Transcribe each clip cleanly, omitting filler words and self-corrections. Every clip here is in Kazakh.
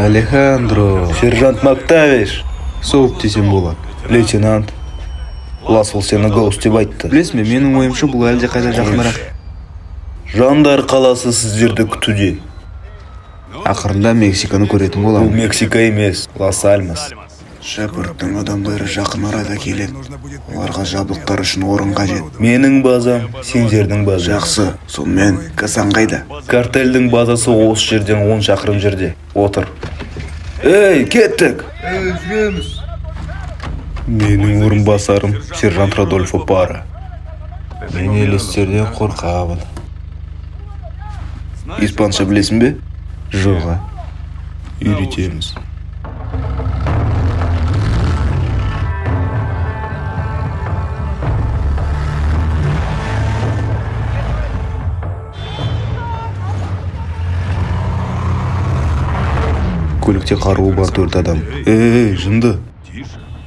Алехандро. Сержант Мактавиш. Соғып десем болады. Лейтенант. Ласыл сені Гоус деп айтты. Білесің бе, менің ойымша бұл әлде қайда жақынырақ. Жандар қаласы сіздерді күтуде. Ақырында Мексиканы көретін Бұл боламын. Мексика емес, Лас-Альмас. Шепардтың адамдары жақын арада келеді. Оларға жабдықтар үшін орын қажет. Менің базам, сендердің база. Жақсы, сонымен Гасан қайда? Картельдің базасы осы жерден 10 шақырым жерде. Отыр. Ей, кеттік! Менің орынбасарым сержант Родольфо Пара. Мен елестерден қорқамын. Испанша білесің бе? Жоға. Үйретеміз. Көлікте қаруы бар 4 адам. Ей, жынды.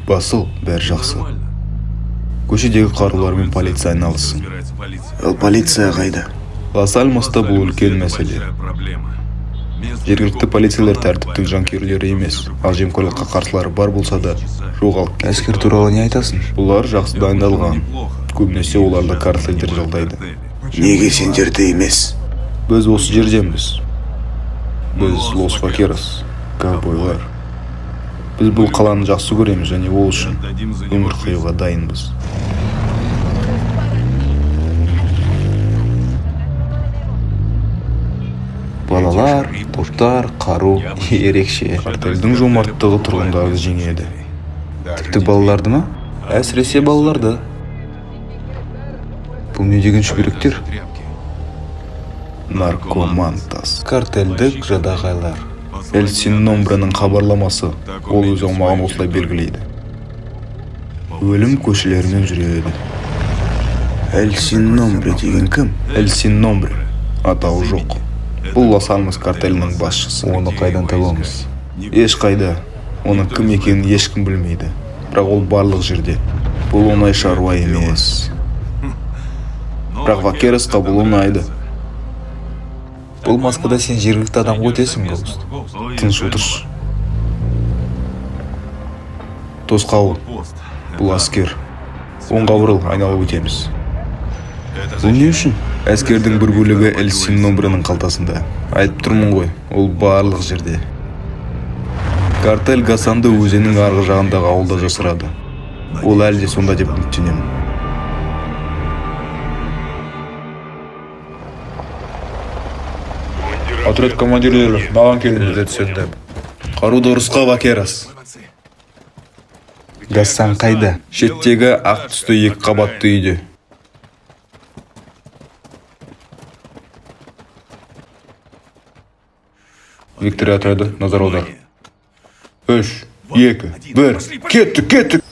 Басыл, бәрі жақсы. Көшедегі қарулармен полиция айналыссын. Ал полиция қайда? Лас-Альмаста бұл үлкен мәселе. Жергілікті полициялар тәртіптің жанкүйерлері емес, ал жемқорлыққа қарсылары бар болса да жоғалып кетті. Әскер туралы не айтасың? Бұлар жақсы дайындалған. Көбінесе оларды картельдер жалдайды. Неге сендерде емес? Біз осы жердеміз. Біз Лос Вакерос, ковбойлар. Біз бұл қаланы жақсы көреміз және ол үшін өмір қиюға дайынбыз. Балалар, топтар, қару ерекше. Картельдің жомарттығы тұрғындарды жеңеді. Тіпті балаларды ма? Әсіресе балаларды. Бұл не деген шүберектер? Наркомантас. Картельдік жадағайлар. Эль Син Номбреның хабарламасы. Ол өз аумағын осылай белгілейді. Өлім көшелерімен жүреді. Эль Син Номбре деген кім? Эль Син Номбре. Атауы жоқ. Бұл Лас-Альмас картелінің басшысы. Оны қайдан табамыз? Ешқайда. Оның кім екенін ешкім білмейді. Бірақ ол барлық жерде. Бұл оңай шаруа емес. Бірақ Вакеросқа бұл оңайды. Бұл маскада сен жергілікті адам өтесің, Гоуст. Тыныш отыршы. Тосқауыл. Бұл әскер. Оңға бұрыл, айналып өтеміз. Бұл не үшін? Әскердің бір бөлігі Эль Син Номбреның қалтасында. Айтып тұрмын ғой, ол барлық жерде. Картель Гасанды өзеннің арғы жағындағы ауылда жасырады. Ол әлде сонда деп үміттенемін. Отряд командирлері, маған келіңіздер түсінді. Қаруды ұрысқа, Вакерос. Гасан қайда? Шеттегі ақ түсті 2 қабатты үйде. Виктория отряды, назар аудар. 3, 2, 1, кеттік!